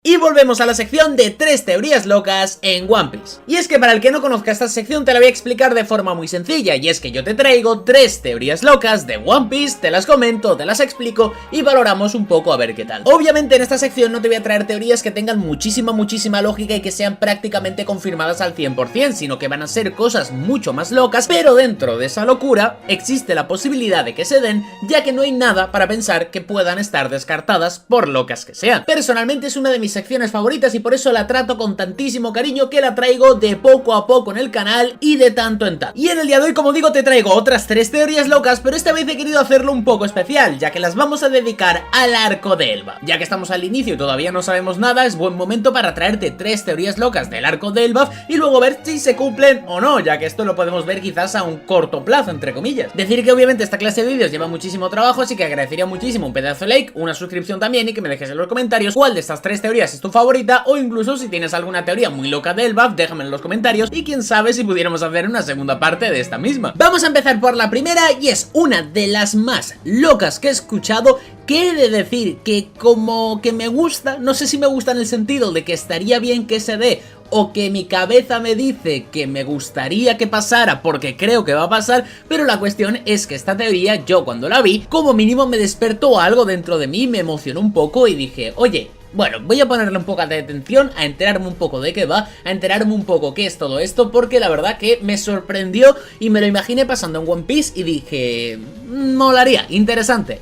Y volvemos a la sección de 3 teorías locas en One Piece. Y es que para el que no conozca esta sección te la voy a explicar de forma muy sencilla, y es que yo te traigo 3 teorías locas de One Piece, te las comento, te las explico y valoramos un poco a ver qué tal. Obviamente en esta sección no te voy a traer teorías que tengan muchísima lógica y que sean prácticamente confirmadas al 100%, sino que van a ser cosas mucho más locas, pero dentro de esa locura existe la posibilidad de que se den, ya que no hay nada para pensar que puedan estar descartadas por locas que sean. Personalmente es una de mis secciones favoritas y por eso la trato con tantísimo cariño que la traigo de poco a poco en el canal y de tanto en tanto. Y en el día de hoy, como digo, te traigo otras 3 teorías locas, pero esta vez he querido hacerlo un poco especial, ya que las vamos a dedicar al arco de Elbaf. Ya que estamos al inicio y todavía no sabemos nada, es buen momento para traerte 3 teorías locas del arco de Elbaf y luego ver si se cumplen o no, ya que esto lo podemos ver quizás a un corto plazo, entre comillas. Decir que obviamente esta clase de vídeos lleva muchísimo trabajo, así que agradecería muchísimo un pedazo de like, una suscripción también y que me dejes en los comentarios cuál de estas 3 teorías es tu favorita, o incluso si tienes alguna teoría muy loca de Elbaf, déjame en los comentarios y quién sabe si pudiéramos hacer una segunda parte de esta misma. Vamos a empezar por la primera y es una de las más locas que he escuchado, que he de decir que como que me gusta, no sé si me gusta en el sentido de que estaría bien que se dé, o que mi cabeza me dice que me gustaría que pasara porque creo que va a pasar, pero la cuestión es que esta teoría yo cuando la vi, como mínimo me despertó algo dentro de mí, me emocionó un poco y dije, oye, bueno, voy a ponerle un poco de atención, a enterarme un poco de qué va, a enterarme un poco qué es todo esto, porque la verdad que me sorprendió y me lo imaginé pasando en One Piece y dije, molaría, interesante.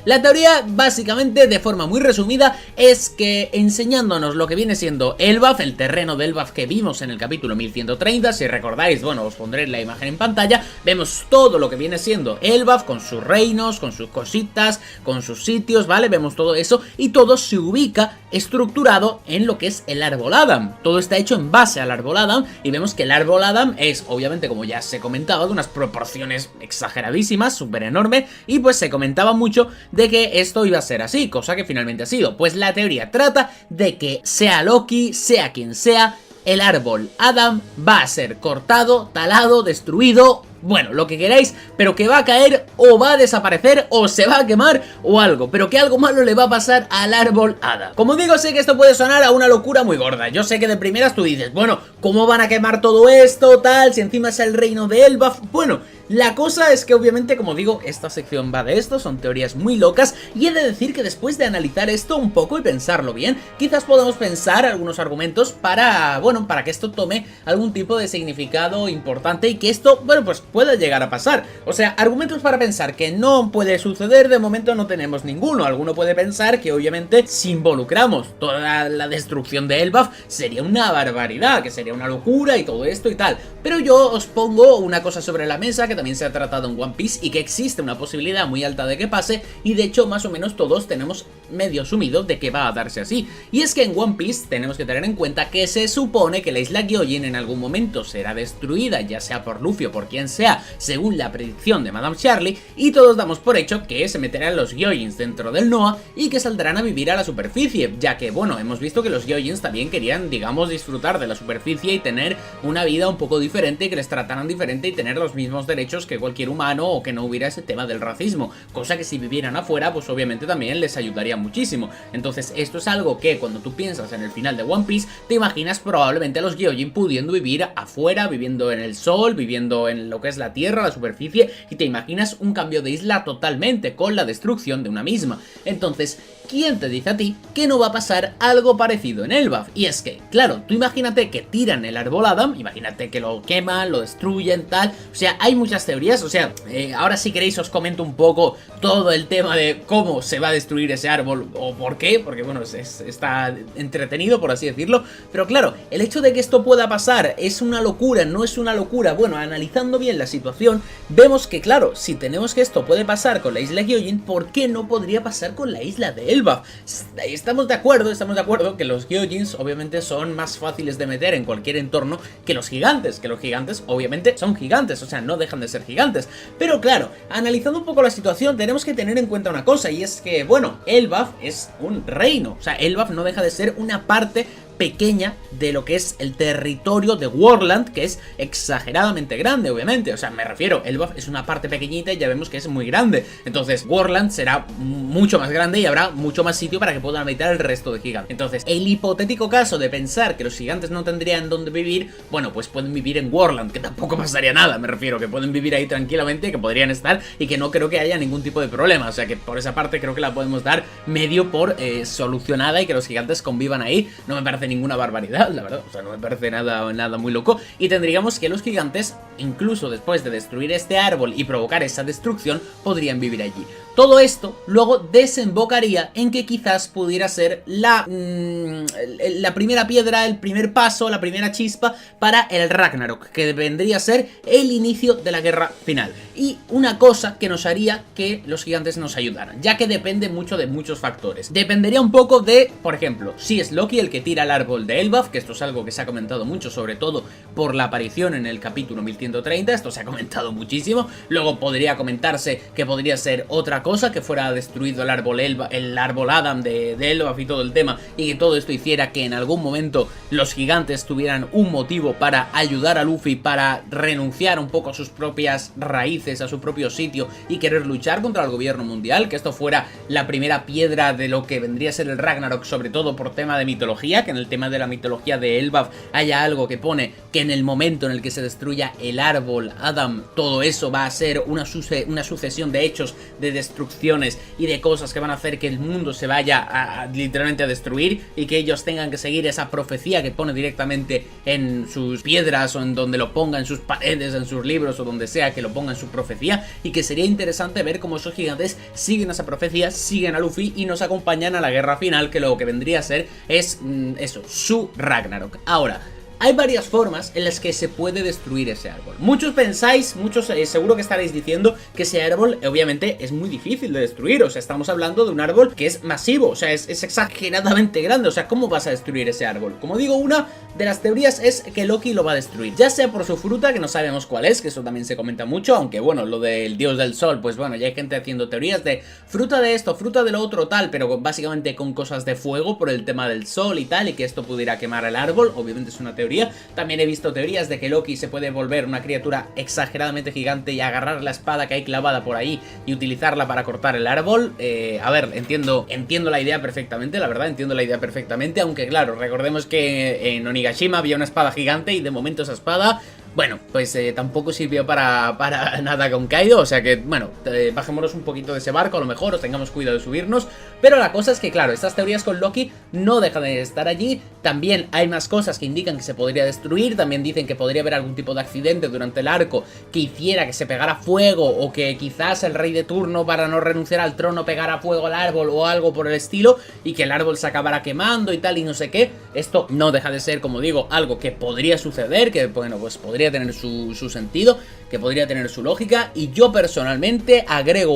La teoría, básicamente, de forma muy resumida, es que enseñándonos lo que viene siendo Elbaf, el terreno de Elbaf que vimos en el capítulo 1130, si recordáis, bueno, os pondré la imagen en pantalla, vemos todo lo que viene siendo Elbaf, con sus reinos, con sus cositas, con sus sitios, ¿vale? Vemos todo eso y todo se ubica estructurado en lo que es el árbol Adam. Todo está hecho en base al árbol Adam y vemos que el árbol Adam es, obviamente, como ya se comentaba, de unas proporciones exageradísimas, súper enorme, y pues se comentaba mucho de que esto iba a ser así, cosa que finalmente ha sido. Pues la teoría trata de que sea Loki, sea quien sea, el árbol Adam va a ser cortado, talado, destruido, bueno, lo que queráis, pero que va a caer o va a desaparecer o se va a quemar o algo, pero que algo malo le va a pasar al árbol Adam. Como digo, sé que esto puede sonar a una locura muy gorda. Yo sé que de primeras tú dices, bueno, ¿cómo van a quemar todo esto, tal, si encima es el reino de Elbaf? Bueno, la cosa es que obviamente, como digo, esta sección va de esto, son teorías muy locas y he de decir que después de analizar esto un poco y pensarlo bien, quizás podamos pensar algunos argumentos para, bueno, para que esto tome algún tipo de significado importante y que esto, bueno, pues pueda llegar a pasar. O sea, argumentos para pensar que no puede suceder, de momento no tenemos ninguno. Alguno puede pensar que obviamente si involucramos toda la destrucción de Elbaf sería una barbaridad, que sería una locura y todo esto y tal. Pero yo os pongo una cosa sobre la mesa que también se ha tratado en One Piece y que existe una posibilidad muy alta de que pase, y de hecho más o menos todos tenemos medio asumido de que va a darse así. Y es que en One Piece tenemos que tener en cuenta que se supone que la isla Gyojin en algún momento será destruida, ya sea por Luffy o por quien sea, según la predicción de Madame Charlie, y todos damos por hecho que se meterán los Gyojins dentro del Noah y que saldrán a vivir a la superficie, ya que, bueno, hemos visto que los Gyojins también querían, digamos, disfrutar de la superficie y tener una vida un poco diferente, que les trataran diferente y tener los mismos derechos que cualquier humano, o que no hubiera ese tema del racismo, cosa que si vivieran afuera, pues obviamente también les ayudaría muchísimo. Entonces esto es algo que cuando tú piensas en el final de One Piece, te imaginas probablemente a los Gyojin pudiendo vivir afuera, viviendo en el sol, viviendo en lo que es la tierra, la superficie, y te imaginas un cambio de isla totalmente con la destrucción de una misma. Entonces, ¿quién te dice a ti que no va a pasar algo parecido en Elbaf? Y es que, claro, tú imagínate que tiran el árbol Adam, imagínate que lo queman, lo destruyen, tal, o sea, hay muchas teorías, o sea, ahora si queréis os comento un poco todo el tema de cómo se va a destruir ese árbol o por qué, porque bueno, está entretenido, por así decirlo, pero claro, el hecho de que esto pueda pasar, ¿es una locura? ¿No es una locura? Bueno, analizando bien la situación, vemos que claro, si tenemos que esto puede pasar con la isla Gyojin, ¿por qué no podría pasar con la isla de Elbaf? Estamos de acuerdo que los Gyojins obviamente son más fáciles de meter en cualquier entorno que los gigantes obviamente son gigantes, o sea, no dejan de ser gigantes, pero claro, analizando un poco la situación tenemos que tener en cuenta una cosa, y es que, bueno, Elbaf es un reino, o sea, Elbaf no deja de ser una parte pequeña de lo que es el territorio de Worldland, que es exageradamente grande, obviamente. O sea, me refiero, Elbaf es una parte pequeñita y ya vemos que es muy grande. Entonces, Worldland será mucho más grande y habrá mucho más sitio para que puedan habitar el resto de gigantes. Entonces, el hipotético caso de pensar que los gigantes no tendrían dónde vivir, bueno, pues pueden vivir en Worldland, que tampoco pasaría nada, me refiero, que pueden vivir ahí tranquilamente, que podrían estar y que no creo que haya ningún tipo de problema. O sea, que por esa parte creo que la podemos dar medio por solucionada y que los gigantes convivan ahí. No me parece ninguna barbaridad, la verdad. O sea, no me parece nada muy loco. Y tendríamos que los gigantes, incluso después de destruir este árbol y provocar esa destrucción, podrían vivir allí. Todo esto luego desembocaría en que quizás pudiera ser la primera piedra, el primer paso, la primera chispa para el Ragnarok, que vendría a ser el inicio de la guerra final. Y una cosa que nos haría que los gigantes nos ayudaran, ya que depende mucho de muchos factores. Dependería un poco de, por ejemplo, si es Loki el que tira el árbol de Elbaf, que esto es algo que se ha comentado mucho, sobre todo por la aparición en el capítulo 1130, esto se ha comentado muchísimo. Luego podría comentarse que podría ser otra cosa, que fuera destruido el árbol Adam de Elbaf y todo el tema, y que todo esto hiciera que en algún momento los gigantes tuvieran un motivo para ayudar a Luffy, para renunciar un poco a sus propias raíces, a su propio sitio y querer luchar contra el gobierno mundial, que esto fuera la primera piedra de lo que vendría a ser el Ragnarok, sobre todo por tema de mitología, que en el tema de la mitología de Elbaf haya algo que pone que en el momento en el que se destruya el árbol Adam, todo eso va a ser una sucesión de hechos, de destrucciones y de cosas que van a hacer que el mundo se vaya literalmente a destruir, y que ellos tengan que seguir esa profecía que pone directamente en sus piedras o en donde lo ponga, en sus paredes, en sus libros o donde sea que lo ponga en su profecía. Y que sería interesante ver cómo esos gigantes siguen esa profecía, siguen a Luffy y nos acompañan a la guerra final, que lo que vendría a ser es eso, su Ragnarok. Ahora, hay varias formas en las que se puede destruir ese árbol. Muchos pensáis, seguro que estaréis diciendo que ese árbol obviamente es muy difícil de destruir. O sea, estamos hablando de un árbol que es masivo, o sea, es exageradamente grande. O sea, ¿cómo vas a destruir ese árbol? Como digo, una de las teorías es que Loki lo va a destruir, ya sea por su fruta, que no sabemos cuál es, que eso también se comenta mucho, aunque bueno, lo del dios del sol, pues bueno, ya hay gente haciendo teorías de fruta de esto, fruta de lo otro, tal, pero básicamente con cosas de fuego por el tema del sol y tal, y que esto pudiera quemar el árbol. Obviamente es una teoría. También he visto teorías de que Loki se puede volver una criatura exageradamente gigante y agarrar la espada que hay clavada por ahí y utilizarla para cortar el árbol. A ver, entiendo la idea perfectamente, la verdad, entiendo la idea perfectamente, aunque claro, recordemos que en Onigashima había una espada gigante y de momento esa espada, bueno, pues tampoco sirvió para nada con Kaido. O sea que, bueno, bajémonos un poquito de ese barco a lo mejor, o tengamos cuidado de subirnos. Pero la cosa es que, claro, estas teorías con Loki no dejan de estar allí. También hay más cosas que indican que se podría destruir. También dicen que podría haber algún tipo de accidente durante el arco que hiciera que se pegara fuego, o que quizás el rey de turno, para no renunciar al trono, pegara fuego al árbol o algo por el estilo, y que el árbol se acabara quemando y tal y no sé qué. Esto no deja de ser, como digo, algo que podría suceder, que bueno, pues podría tener su sentido, que podría tener su lógica. Y yo personalmente agrego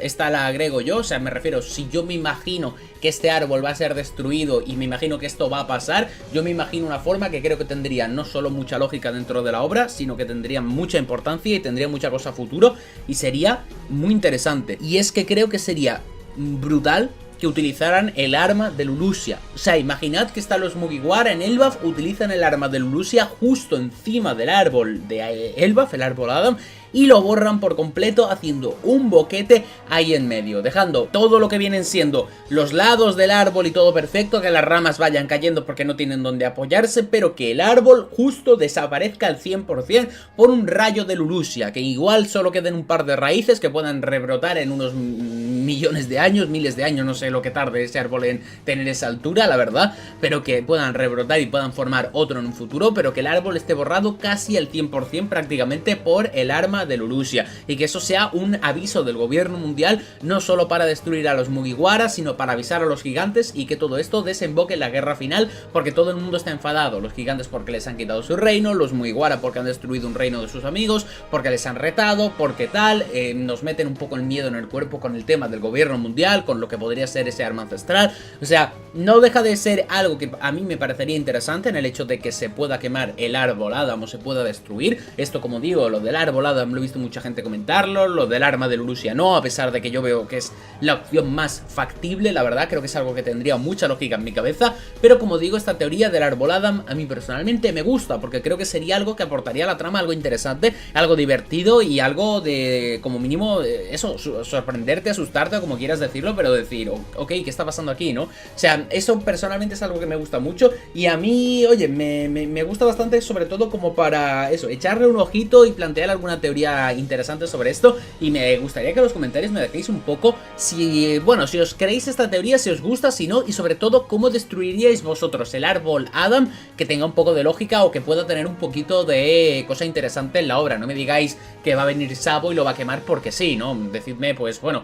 esta la agrego yo, o sea, me refiero, si yo me imagino que este árbol va a ser destruido y me imagino que esto va a pasar, yo me imagino una forma que creo que tendría no solo mucha lógica dentro de la obra, sino que tendría mucha importancia y tendría mucha cosa a futuro, y sería muy interesante. Y es que creo que sería brutal que utilizaran el arma de Lulusia. O sea, imaginad que están los Mugiwara en Elbaf, utilizan el arma de Lulusia justo encima del árbol de Elbaf, el árbol Adam, y lo borran por completo, haciendo un boquete ahí en medio, dejando todo lo que vienen siendo los lados del árbol y todo perfecto, que las ramas vayan cayendo porque no tienen donde apoyarse, pero que el árbol justo desaparezca al 100% por un rayo de Lulusia, que igual solo queden un par de raíces que puedan rebrotar en unos millones de años, miles de años, no sé lo que tarde ese árbol en tener esa altura, la verdad, pero que puedan rebrotar y puedan formar otro en un futuro, pero que el árbol esté borrado casi al 100% prácticamente por el arma de Lulusia, y que eso sea un aviso del gobierno mundial, no solo para destruir a los Mugiwara, sino para avisar a los gigantes, y que todo esto desemboque en la guerra final, porque todo el mundo está enfadado, los gigantes porque les han quitado su reino, los Mugiwara porque han destruido un reino de sus amigos, porque les han retado, porque tal, nos meten un poco el miedo en el cuerpo con el tema del gobierno mundial, con lo que podría ser ese arma ancestral. O sea, no deja de ser algo que a mí me parecería interesante, en el hecho de que se pueda quemar el árbol Adam o se pueda destruir. Esto, como digo, lo del árbol Adam lo he visto mucha gente comentarlo, lo del arma de Lurussia no, a pesar de que yo veo que es la opción más factible, la verdad, creo que es algo que tendría mucha lógica en mi cabeza, pero como digo, esta teoría del árbol Adam a mí personalmente me gusta, porque creo que sería algo que aportaría a la trama algo interesante, algo divertido y algo de, como mínimo, eso, sorprenderte, asustarte o como quieras decirlo, pero decir, ok, ¿qué está pasando aquí, no? O sea, eso personalmente es algo que me gusta mucho y a mí, oye, me gusta bastante, sobre todo como para eso, echarle un ojito y plantear alguna teoría interesante sobre esto, y me gustaría que en los comentarios me dejéis un poco si, bueno, si os creéis esta teoría, si os gusta, si no, y sobre todo cómo destruiríais vosotros el árbol Adam, que tenga un poco de lógica o que pueda tener un poquito de cosa interesante en la obra. No me digáis que va a venir Sabo y lo va a quemar porque sí, ¿no? Decidme, pues bueno,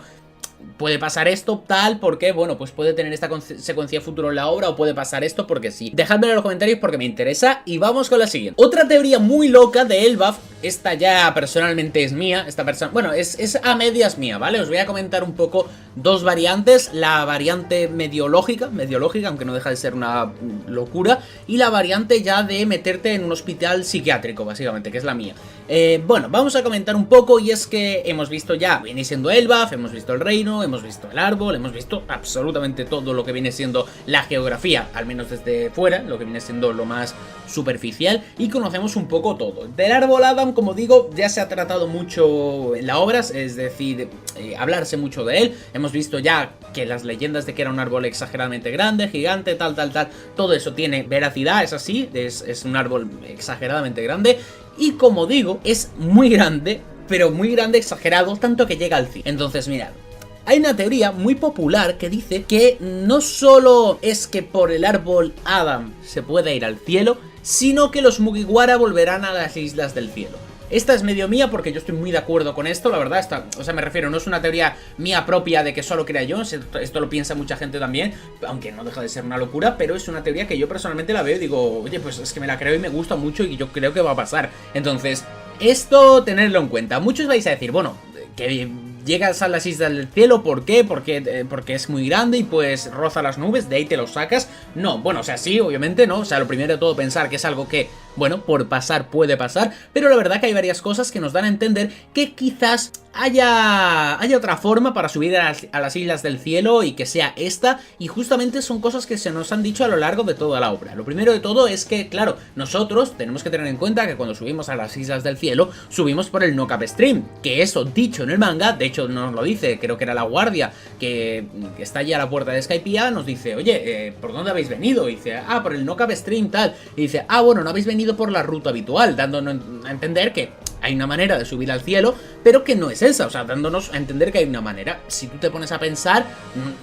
puede pasar esto, tal, porque, bueno, pues puede tener esta secuencia futuro en la obra, o puede pasar esto porque sí. Dejadme en los comentarios porque me interesa, y vamos con la siguiente. Otra teoría muy loca de Elbaf, esta ya personalmente es mía, esta persona, bueno, es a medias mía, ¿vale? Os voy a comentar un poco dos variantes, la variante medio lógica, aunque no deja de ser una locura, y la variante ya de meterte en un hospital psiquiátrico, básicamente, que es la mía. Bueno, vamos a comentar un poco, y es que hemos visto ya, viene siendo Elbaf, hemos visto el reino, hemos visto el árbol, hemos visto absolutamente todo lo que viene siendo la geografía, al menos desde fuera, lo que viene siendo lo más superficial, y conocemos un poco todo. Del árbol Adam, como digo, ya se ha tratado mucho en la obra, es decir, hablarse mucho de él. Hemos visto ya que las leyendas de que era un árbol exageradamente grande, gigante, tal, todo eso tiene veracidad, es así, es un árbol exageradamente grande, y como digo, es muy grande, pero muy grande exagerado, tanto que llega al cielo. Entonces, mirad, hay una teoría muy popular que dice que no solo es que por el árbol Adam se pueda ir al cielo, sino que los Mugiwara volverán a las Islas del Cielo. Esta es medio mía porque yo estoy muy de acuerdo con esto, la verdad, o sea, me refiero, no es una teoría mía propia de que solo crea yo, esto lo piensa mucha gente también, aunque no deja de ser una locura, pero es una teoría que yo personalmente la veo y digo, oye, pues es que me la creo y me gusta mucho y yo creo que va a pasar. Entonces, esto tenedlo en cuenta. Muchos vais a decir, bueno, que llegas a las Islas del Cielo, ¿por qué? Porque es muy grande y pues roza las nubes, de ahí te lo sacas. No, bueno, o sea, sí, obviamente, ¿no? O sea, lo primero de todo pensar que es algo que, bueno, por pasar puede pasar, pero la verdad que hay varias cosas que nos dan a entender que quizás haya otra forma para subir a las Islas del Cielo y que sea esta, y justamente son cosas que se nos han dicho a lo largo de toda la obra. Lo primero de todo es que, claro, nosotros tenemos que tener en cuenta que cuando subimos a las Islas del Cielo, subimos por el Knock Up Stream, que eso dicho en el manga, de hecho nos lo dice, creo que era la guardia que está allí a la puerta de Skypiea, nos dice, oye, ¿por dónde habéis venido? Y dice, ah, por el Knock Up Stream, tal, y dice, ah, bueno, no habéis venido por la ruta habitual, dándonos a entender que hay una manera de subir al cielo, pero que no es esa, o sea, dándonos a entender que hay una manera. Si tú te pones a pensar,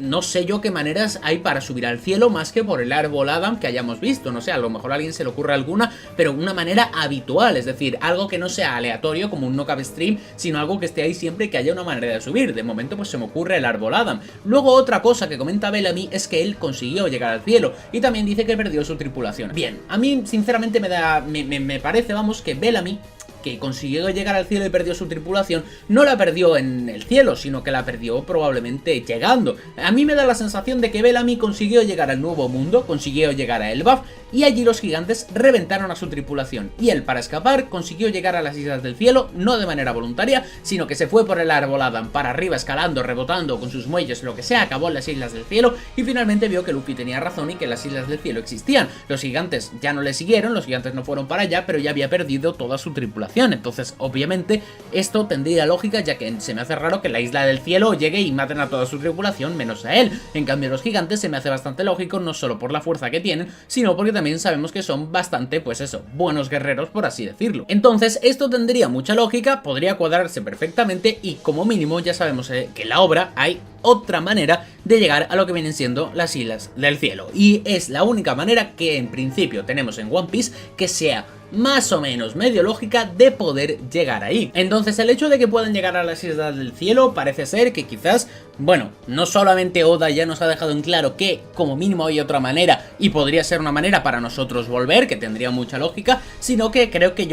no sé yo qué maneras hay para subir al cielo más que por el árbol Adam que hayamos visto, no sé, a lo mejor a alguien se le ocurre alguna, pero una manera habitual, es decir, algo que no sea aleatorio como un Knock Up Stream, sino algo que esté ahí siempre y que haya una manera de subir. De momento pues se me ocurre el árbol Adam. Luego otra cosa que comenta Bellamy es que él consiguió llegar al cielo y también dice que perdió su tripulación. Bien, a mí sinceramente me parece, vamos, que Bellamy, que consiguió llegar al cielo y perdió su tripulación, no la perdió en el cielo, sino que la perdió probablemente llegando. A mí me da la sensación de que Bellamy consiguió llegar al Nuevo Mundo, consiguió llegar a Elbaf, y allí los gigantes reventaron a su tripulación, y él, para escapar, consiguió llegar a las Islas del Cielo, no de manera voluntaria, sino que se fue por el árbol Adam para arriba, escalando, rebotando con sus muelles, lo que sea, acabó en las Islas del Cielo, y finalmente vio que Luffy tenía razón y que las Islas del Cielo existían. Los gigantes ya no le siguieron, los gigantes no fueron para allá, pero ya había perdido toda su tripulación. Entonces, obviamente, esto tendría lógica, ya que se me hace raro que la Isla del Cielo llegue y maten a toda su tripulación, menos a él. En cambio, los gigantes se me hace bastante lógico, no solo por la fuerza que tienen, sino porque también sabemos que son bastante, pues eso, buenos guerreros, por así decirlo. Entonces, esto tendría mucha lógica, podría cuadrarse perfectamente, y como mínimo ya sabemos que en la obra hay otra manera de llegar a lo que vienen siendo las Islas del Cielo, y es la única manera que en principio tenemos en One Piece que sea más o menos medio lógica de poder llegar ahí. Entonces el hecho de que puedan llegar a las Islas del Cielo parece ser que quizás Bueno, no solamente Oda ya nos ha dejado en claro que como mínimo hay otra manera y podría ser una manera para nosotros volver, que tendría mucha lógica, sino que creo que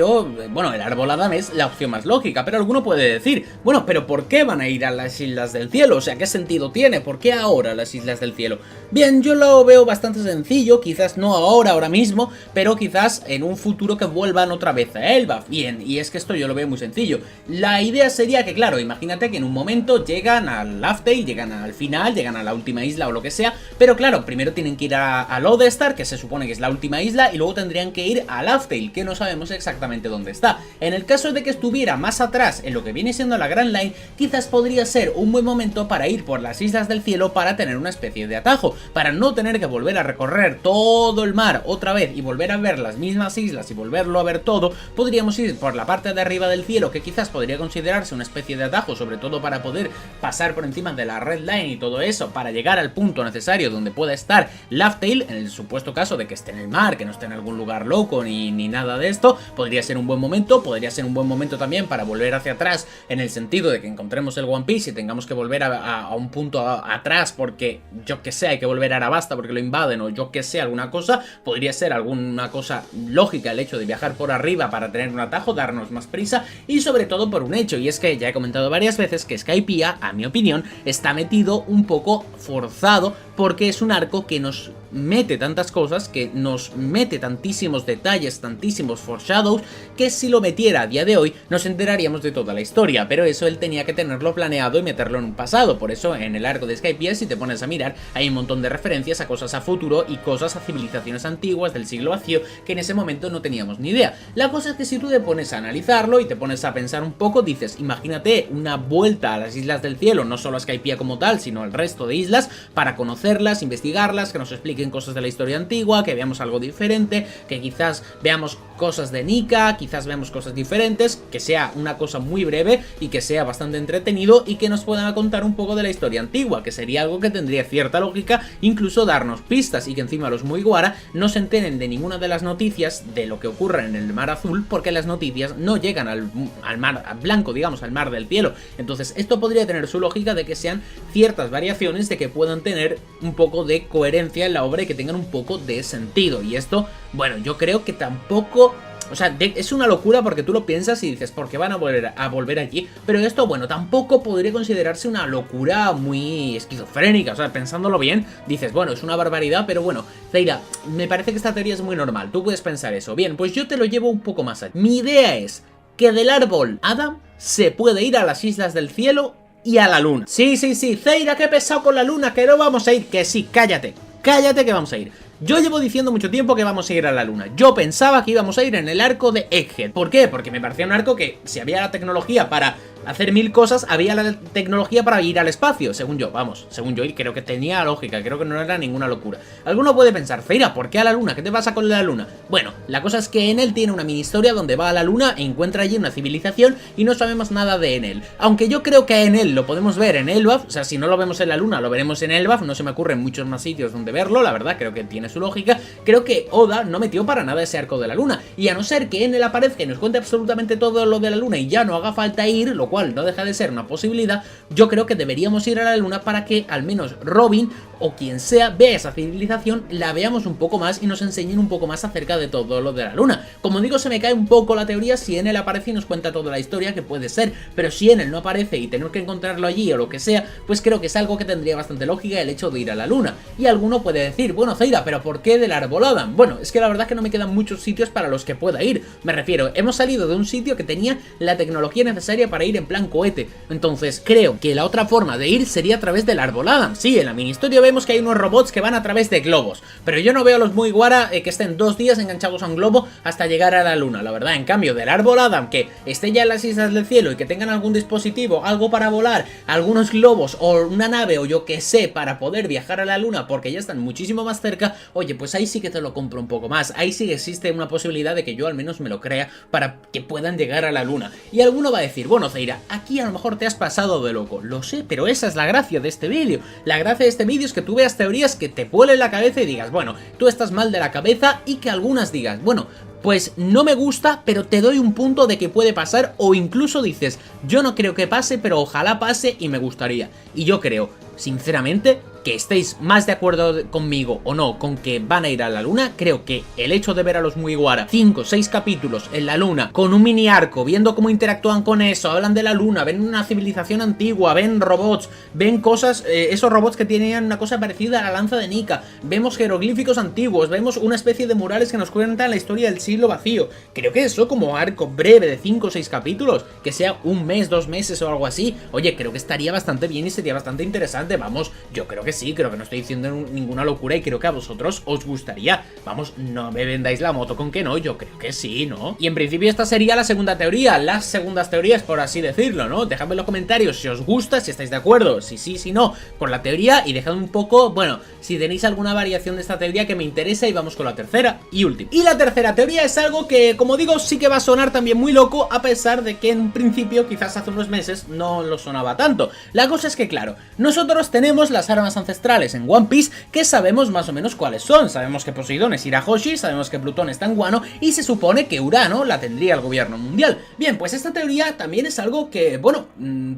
bueno, el árbol Adam es la opción más lógica, pero alguno puede decir, bueno, pero ¿por qué van a ir a las Islas del Cielo? O sea, ¿qué sentido tiene? ¿Por qué ahora las Islas del Cielo? Bien, yo lo veo bastante sencillo, quizás no ahora mismo, pero quizás en un futuro que vuelvan otra vez a Elbaf. Bien, y es que esto yo lo veo muy sencillo. La idea sería que, claro, imagínate que en un momento llegan al Laugh Tale, llegan al final, llegan a la última isla o lo que sea, pero claro, primero tienen que ir a Lodestar, que se supone que es la última isla, y luego tendrían que ir a Laugh Tale, que no sabemos exactamente dónde está. En el caso de que estuviera más atrás en lo que viene siendo la Grand Line, quizás podría ser un buen momento para ir por las Islas del Cielo para tener una especie de atajo, para no tener que volver a recorrer todo el mar otra vez y volver a ver las mismas islas y volverlo a ver todo. Podríamos ir por la parte de arriba del cielo, que quizás podría considerarse una especie de atajo, sobre todo para poder pasar por encima de la Red Line y todo eso, para llegar al punto necesario donde pueda estar Laugh Tale, en el supuesto caso de que esté en el mar, que no esté en algún lugar loco ni nada de esto. Podría ser un buen momento, podría ser un buen momento también para volver hacia atrás, en el sentido de que encontremos el One Piece y tengamos que volver a un punto atrás porque, yo que sé, hay que volver a Arabasta porque lo invaden, o yo que sé, alguna cosa. Podría ser alguna cosa lógica el hecho de viajar por arriba para tener un atajo, darnos más prisa, y sobre todo por un hecho, y es que ya he comentado varias veces que Skypiea, a mi opinión, está metido un poco forzado, porque es un arco que nos mete tantas cosas, que nos mete tantísimos detalles, tantísimos foreshadows, que si lo metiera a día de hoy nos enteraríamos de toda la historia, pero eso él tenía que tenerlo planeado y meterlo en un pasado. Por eso en el arco de Skypiea, si te pones a mirar, hay un montón de referencias a cosas a futuro y cosas a civilizaciones antiguas del siglo vacío que en ese momento no teníamos ni idea. La cosa es que si tú te pones a analizarlo y te pones a pensar un poco, dices, imagínate una vuelta a las Islas del Cielo, no solo a Skypiea como tal, sino al resto de islas, para conocerlas, investigarlas, que nos expliquen cosas de la historia antigua, que veamos algo diferente, que quizás veamos cosas de Nika, quizás veamos cosas diferentes, que sea una cosa muy breve y que sea bastante entretenido y que nos puedan contar un poco de la historia antigua, que sería algo que tendría cierta lógica, incluso darnos pistas, y que encima los Mugiwara no se enteren de ninguna de las noticias de lo que ocurre en el mar azul, porque las noticias no llegan al mar blanco, digamos, al mar del cielo. Entonces esto podría tener su lógica de que sean ciertas variaciones, de que puedan tener un poco de coherencia en la obra y que tengan un poco de sentido. Y esto, bueno, yo creo que tampoco... O sea, es una locura porque tú lo piensas y dices, ¿por qué van a volver allí? Pero esto, bueno, tampoco podría considerarse una locura muy esquizofrénica. O sea, pensándolo bien, dices, bueno, es una barbaridad, pero bueno, Zeira, me parece que esta teoría es muy normal. Tú puedes pensar eso. Bien, pues yo te lo llevo un poco más allá. Mi idea es que del árbol Adam se puede ir a las Islas del Cielo y a la luna. Sí, Zeira, qué pesado con la luna, que no vamos a ir. Que sí, cállate que vamos a ir. Yo llevo diciendo mucho tiempo que vamos a ir a la luna. Yo pensaba que íbamos a ir en el arco de Egghead. ¿Por qué? Porque me parecía un arco que, si había la tecnología para hacer 1000 cosas, había la tecnología para ir al espacio, según yo, vamos, según yo, y creo que tenía lógica, creo que no era ninguna locura. Alguno puede pensar, Zeira, ¿por qué a la luna? ¿Qué te pasa con la luna? Bueno, la cosa es que Enel tiene una mini historia donde va a la luna e encuentra allí una civilización y no sabemos nada de Enel. Aunque yo creo que a Enel lo podemos ver en Elbaf, o sea, si no lo vemos en la luna, lo veremos en Elbaf, no se me ocurren muchos más sitios donde verlo, la verdad, creo que tiene su lógica. Creo que Oda no metió para nada ese arco de la luna, y a no ser que Enel aparezca y nos cuente absolutamente todo lo de la luna y ya no haga falta ir, lo cual no deja de ser una posibilidad, yo creo que deberíamos ir a la luna para que al menos Robin o quien sea vea esa civilización, la veamos un poco más y nos enseñen un poco más acerca de todo lo de la luna. Como digo, se me cae un poco la teoría si Enel aparece y nos cuenta toda la historia, que puede ser, pero si Enel no aparece y tenemos que encontrarlo allí o lo que sea, pues creo que es algo que tendría bastante lógica el hecho de ir a la luna. Y alguno puede decir, bueno, Zeira, pero ¿por qué del árbol Adam? Bueno, es que la verdad es que no me quedan muchos sitios para los que pueda ir. Me refiero, hemos salido de un sitio que tenía la tecnología necesaria para ir en plan cohete. Entonces creo que la otra forma de ir sería a través del árbol Adam. Sí, en la mini historia vemos que hay unos robots que van a través de globos, pero yo no veo a los Mugiwara que estén 2 días enganchados a un globo hasta llegar a la luna, la verdad. En cambio, del árbol Adam, que esté ya en las Islas del Cielo y que tengan algún dispositivo, algo para volar, algunos globos o una nave o yo que sé, para poder viajar a la luna porque ya están muchísimo más cerca, oye, pues ahí sí que te lo compro un poco más. Ahí sí que existe una posibilidad de que yo al menos me lo crea para que puedan llegar a la luna. Y alguno va a decir, bueno, Zeira, aquí a lo mejor te has pasado de loco. Lo sé, pero esa es la gracia de este vídeo. La gracia de este vídeo es que tú veas teorías que te vuelen la cabeza y digas, bueno, tú estás mal de la cabeza, y que algunas digas, bueno, pues no me gusta, pero te doy un punto de que puede pasar, o incluso dices, yo no creo que pase, pero ojalá pase y me gustaría. Y yo creo, sinceramente, que estéis más de acuerdo conmigo o no con que van a ir a la luna, creo que el hecho de ver a los Mugiwara 5 o 6 capítulos en la luna, con un mini arco, viendo cómo interactúan con eso, hablan de la luna, ven una civilización antigua, ven robots, ven cosas, esos robots que tenían una cosa parecida a la lanza de Nika, vemos jeroglíficos antiguos, vemos una especie de murales que nos cuentan la historia del siglo vacío. Creo que eso como arco breve de 5 o 6 capítulos, que sea un mes, 2 meses o algo así, oye, creo que estaría bastante bien y sería bastante interesante, vamos, yo creo que sí, creo que no estoy diciendo ninguna locura y creo que a vosotros os gustaría. Vamos, no me vendáis la moto con que no, yo creo que sí, ¿no? Y en principio esta sería la segunda teoría, las segundas teorías por así decirlo, ¿no? Dejadme en los comentarios si os gusta, si estáis de acuerdo, si sí, si no, con la teoría y dejadme un poco, bueno, si tenéis alguna variación de esta teoría que me interesa y vamos con la tercera y última. Y la tercera teoría es algo que, como digo, sí que va a sonar también muy loco, a pesar de que en principio, quizás hace unos meses, no lo sonaba tanto. La cosa es que, claro, nosotros tenemos las armas ancestrales en One Piece que sabemos más o menos cuáles son. Sabemos que Poseidón es Hirahoshi, sabemos que Plutón está en Wano y se supone que Urano la tendría el gobierno mundial. Bien, pues esta teoría también es algo que, bueno,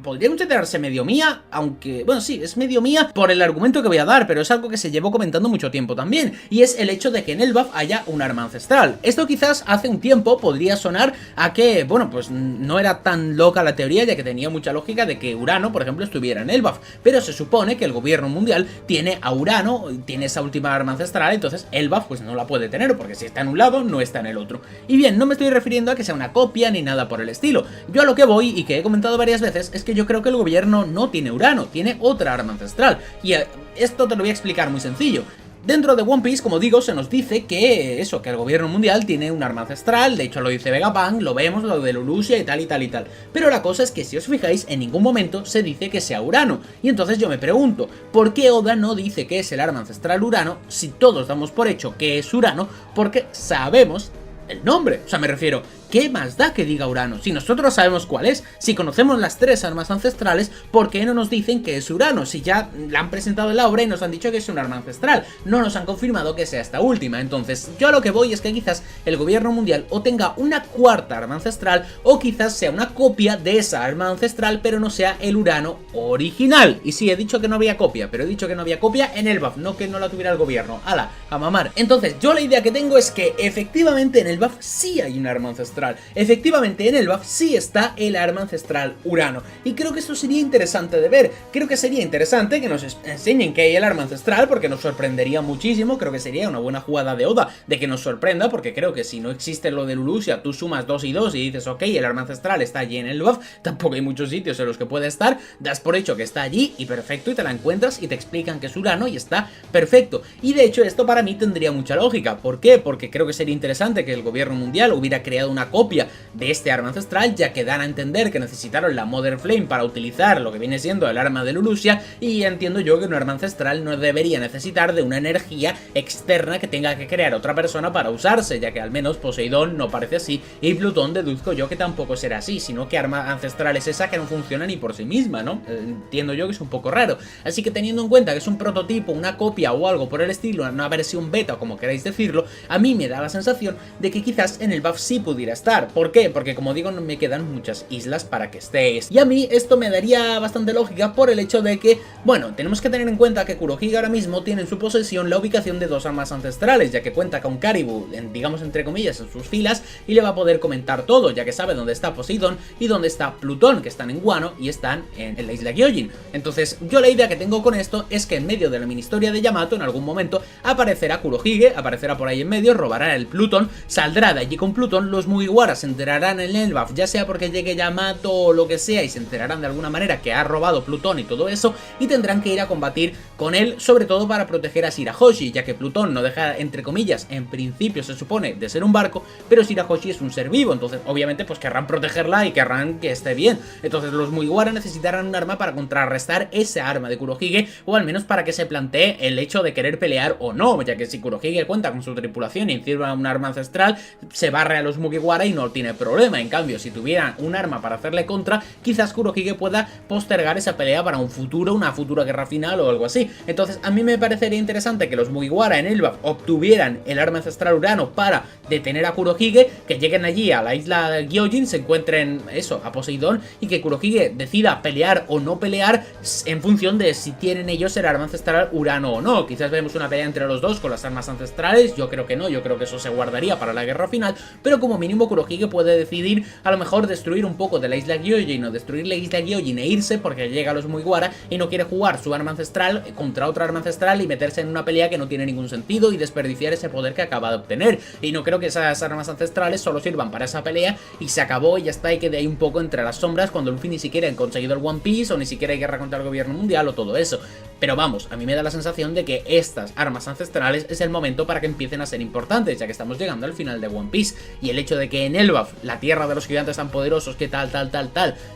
podría considerarse medio mía, aunque, bueno, sí, es medio mía por el argumento que voy a dar, pero es algo que se llevó comentando mucho tiempo también, y es el hecho de que en Elbaf haya un arma ancestral. Esto quizás hace un tiempo podría sonar a que, bueno, pues no era tan loca la teoría, ya que tenía mucha lógica de que Urano, por ejemplo, estuviera en Elbaf, pero se supone que el gobierno mundial tiene a Urano, tiene esa última arma ancestral, entonces Elbaf pues no la puede tener, porque si está en un lado, no está en el otro. Y bien, no me estoy refiriendo a que sea una copia ni nada por el estilo. Yo a lo que voy, y que he comentado varias veces, es que yo creo que el gobierno no tiene Urano, tiene otra arma ancestral. Y esto te lo voy a explicar muy sencillo. Dentro de One Piece, como digo, se nos dice que eso, que el gobierno mundial tiene un arma ancestral, de hecho lo dice Vegapunk, lo vemos, lo de Lulusia y tal y tal y tal. Pero la cosa es que si os fijáis, en ningún momento se dice que sea Urano. Y entonces yo me pregunto, ¿por qué Oda no dice que es el arma ancestral Urano si todos damos por hecho que es Urano? Porque sabemos el nombre, o sea, me refiero, ¿qué más da que diga Urano? Si nosotros sabemos cuál es, si conocemos las tres armas ancestrales, ¿por qué no nos dicen que es Urano? Si ya la han presentado en la obra y nos han dicho que es un arma ancestral, no nos han confirmado que sea esta última. Entonces, yo a lo que voy es que quizás el gobierno mundial o tenga una cuarta arma ancestral, o quizás sea una copia de esa arma ancestral, pero no sea el Urano original. Y sí, he dicho que no había copia, pero he dicho que no había copia en Elbaf, no que no la tuviera el gobierno. ¡Hala! A mamar. Entonces, yo la idea que tengo es que efectivamente en Elbaf sí hay un arma ancestral. Efectivamente en Elbaf sí está el arma ancestral Urano, y creo que esto sería interesante de ver. Creo que sería interesante que nos enseñen que hay el arma ancestral, porque nos sorprendería muchísimo. Creo que sería una buena jugada de Oda de que nos sorprenda, porque creo que si no existe lo de Lulusia, tú sumas 2 y 2 y dices ok, el arma ancestral está allí en Elbaf, tampoco hay muchos sitios en los que puede estar, das por hecho que está allí y perfecto, y te la encuentras y te explican que es Urano y está perfecto. Y de hecho esto para mí tendría mucha lógica. ¿Por qué? Porque creo que sería interesante que el gobierno mundial hubiera creado una copia de este arma ancestral, ya que dan a entender que necesitaron la Mother Flame para utilizar lo que viene siendo el arma de Lulusia, y entiendo yo que un arma ancestral no debería necesitar de una energía externa que tenga que crear otra persona para usarse, ya que al menos Poseidón no parece así, y Plutón deduzco yo que tampoco será así, sino que arma ancestral es esa que no funciona ni por sí misma, ¿no? Entiendo yo que es un poco raro. Así que teniendo en cuenta que es un prototipo, una copia o algo por el estilo, una versión beta o como queráis decirlo, a mí me da la sensación de que quizás en el BAF sí pudiera estar. ¿Por qué? Porque como digo, no me quedan muchas islas para que estéis. Y a mí esto me daría bastante lógica por el hecho de que, bueno, tenemos que tener en cuenta que Kurohige ahora mismo tiene en su posesión la ubicación de dos armas ancestrales, ya que cuenta con Caribou, digamos entre comillas, en sus filas, y le va a poder comentar todo, ya que sabe dónde está Poseidón y dónde está Plutón, que están en Wano y están en la isla Gyojin. Entonces, yo la idea que tengo con esto es que en medio de la mini historia de Yamato, en algún momento, aparecerá Kurohige, aparecerá por ahí en medio, robará el Plutón, saldrá de allí con Plutón, los Mugiwara se enterarán en el BAF, ya sea porque llegue Yamato o lo que sea, y se enterarán de alguna manera que ha robado Plutón y todo eso, y tendrán que ir a combatir con él, sobre todo para proteger a Shirahoshi, ya que Plutón no deja, entre comillas, en principio se supone, de ser un barco, pero Shirahoshi es un ser vivo, entonces obviamente pues querrán protegerla y querrán que esté bien. Entonces los Mugiwara necesitarán un arma para contrarrestar esa arma de Kurohige, o al menos para que se plantee el hecho de querer pelear o no, ya que si Kurohige cuenta con su tripulación y encima un arma ancestral, se barre a los Mugiwara Mugiwara y no tiene problema. En cambio, si tuvieran un arma para hacerle contra, quizás Kurohige pueda postergar esa pelea para un futuro, una futura guerra final o algo así. Entonces a mí me parecería interesante que los Mugiwara en Elbaf obtuvieran el arma ancestral Urano para detener a Kurohige, que lleguen allí a la isla Gyojin, se encuentren eso, a Poseidón, y que Kurohige decida pelear o no pelear en función de si tienen ellos el arma ancestral Urano o no. Quizás vemos una pelea entre los dos con las armas ancestrales, yo creo que no, yo creo que eso se guardaría para la guerra final, pero como mínimo Kurohige puede decidir a lo mejor destruir un poco de la isla Gyojin o destruir la isla Gyojin e irse porque llega a los Mugiwara y no quiere jugar su arma ancestral contra otra arma ancestral y meterse en una pelea que no tiene ningún sentido y desperdiciar ese poder que acaba de obtener. Y no creo que esas armas ancestrales solo sirvan para esa pelea y se acabó y ya está, y quede ahí un poco entre las sombras cuando Luffy ni siquiera ha conseguido el One Piece o ni siquiera hay guerra contra el gobierno mundial o todo eso. Pero vamos, a mí me da la sensación de que estas armas ancestrales es el momento para que empiecen a ser importantes, ya que estamos llegando al final de One Piece, y el hecho de que en Elbaf, la tierra de los gigantes tan poderosos que tal,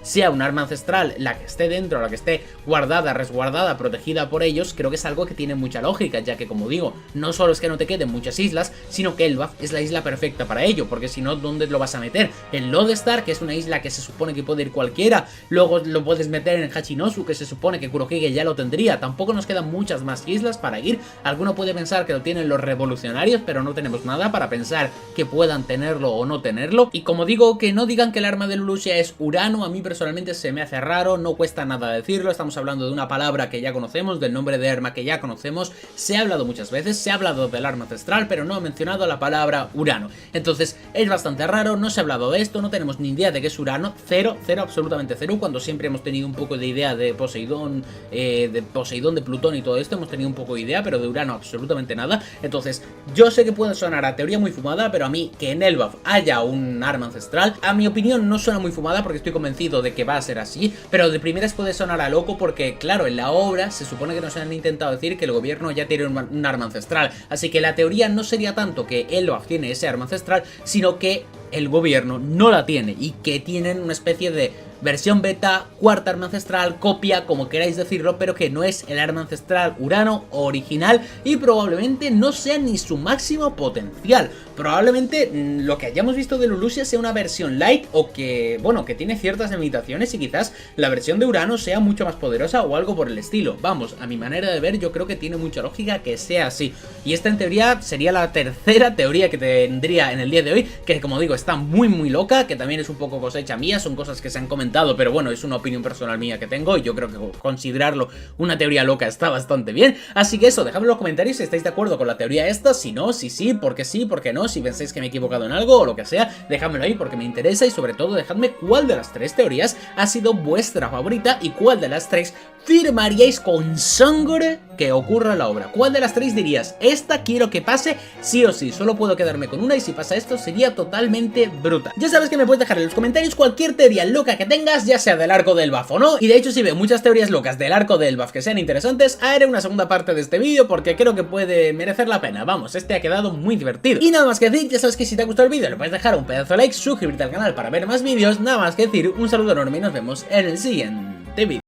sea un arma ancestral la que esté dentro, la que esté guardada, resguardada, protegida por ellos, creo que es algo que tiene mucha lógica, ya que como digo, no solo es que no te queden muchas islas, sino que Elbaf es la isla perfecta para ello, porque si no, ¿dónde lo vas a meter? En Lodestar, que es una isla que se supone que puede ir cualquiera, luego lo puedes meter en Hachinosu, que se supone que Kurohige ya lo tendría, tampoco nos quedan muchas más islas para ir. Alguno puede pensar que lo tienen los revolucionarios, pero no tenemos nada para pensar que puedan tenerlo o no tenerlo. Y como digo, que no digan que el arma de Lelouch es Urano, a mí personalmente se me hace raro, no cuesta nada decirlo, estamos hablando de una palabra que ya conocemos, del nombre de arma que ya conocemos, se ha hablado muchas veces, se ha hablado del arma ancestral, pero no ha mencionado la palabra Urano. Entonces es bastante raro, no se ha hablado de esto, no tenemos ni idea de qué es Urano, cero, absolutamente cero, cuando siempre hemos tenido un poco de idea de Poseidón, de Plutón y todo esto, hemos tenido un poco de idea, pero de Urano absolutamente nada. Entonces yo sé que puede sonar a teoría muy fumada, pero a mí que en Elbaf haya un arma ancestral, a mi opinión no suena muy fumada porque estoy convencido de que va a ser así, pero de primeras puede sonar a loco porque claro, en la obra se supone que nos han intentado decir que el gobierno ya tiene un arma ancestral, así que la teoría no sería tanto que Elbaf tiene ese arma ancestral, sino que el gobierno no la tiene y que tienen una especie de versión beta, cuarta arma ancestral, copia, como queráis decirlo, pero que no es el arma ancestral Urano original y probablemente no sea ni su máximo potencial. Probablemente lo que hayamos visto de Lelouch sea una versión light o que, bueno, que tiene ciertas limitaciones y quizás la versión de Urano sea mucho más poderosa o algo por el estilo. Vamos, a mi manera de ver yo creo que tiene mucha lógica que sea así. Y esta en teoría sería la tercera teoría que tendría en el día de hoy, que como digo está muy loca, que también es un poco cosecha mía, son cosas que se han comentado, pero bueno, es una opinión personal mía que tengo y yo creo que considerarlo una teoría loca está bastante bien. Así que eso, dejadme en los comentarios si estáis de acuerdo con la teoría esta, si no, si sí, por qué no, si pensáis que me he equivocado en algo o lo que sea, dejadmelo ahí porque me interesa y sobre todo dejadme cuál de las tres teorías ha sido vuestra favorita y cuál de las tres firmaríais con sangre que ocurra la obra. ¿Cuál de las tres dirías? Esta quiero que pase sí o sí, solo puedo quedarme con una y si pasa esto sería totalmente brutal. Ya sabes que me puedes dejar en los comentarios cualquier teoría loca que tengas, ya sea del arco de Elbaf o no, y de hecho si veo muchas teorías locas del arco de Elbaf que sean interesantes, haré una segunda parte de este vídeo porque creo que puede merecer la pena. Vamos, este ha quedado muy divertido. Y nada más que decir, ya sabes que si te ha gustado el vídeo le puedes dejar un pedazo de like, suscribirte al canal para ver más vídeos, nada más que decir, un saludo enorme y nos vemos en el siguiente vídeo.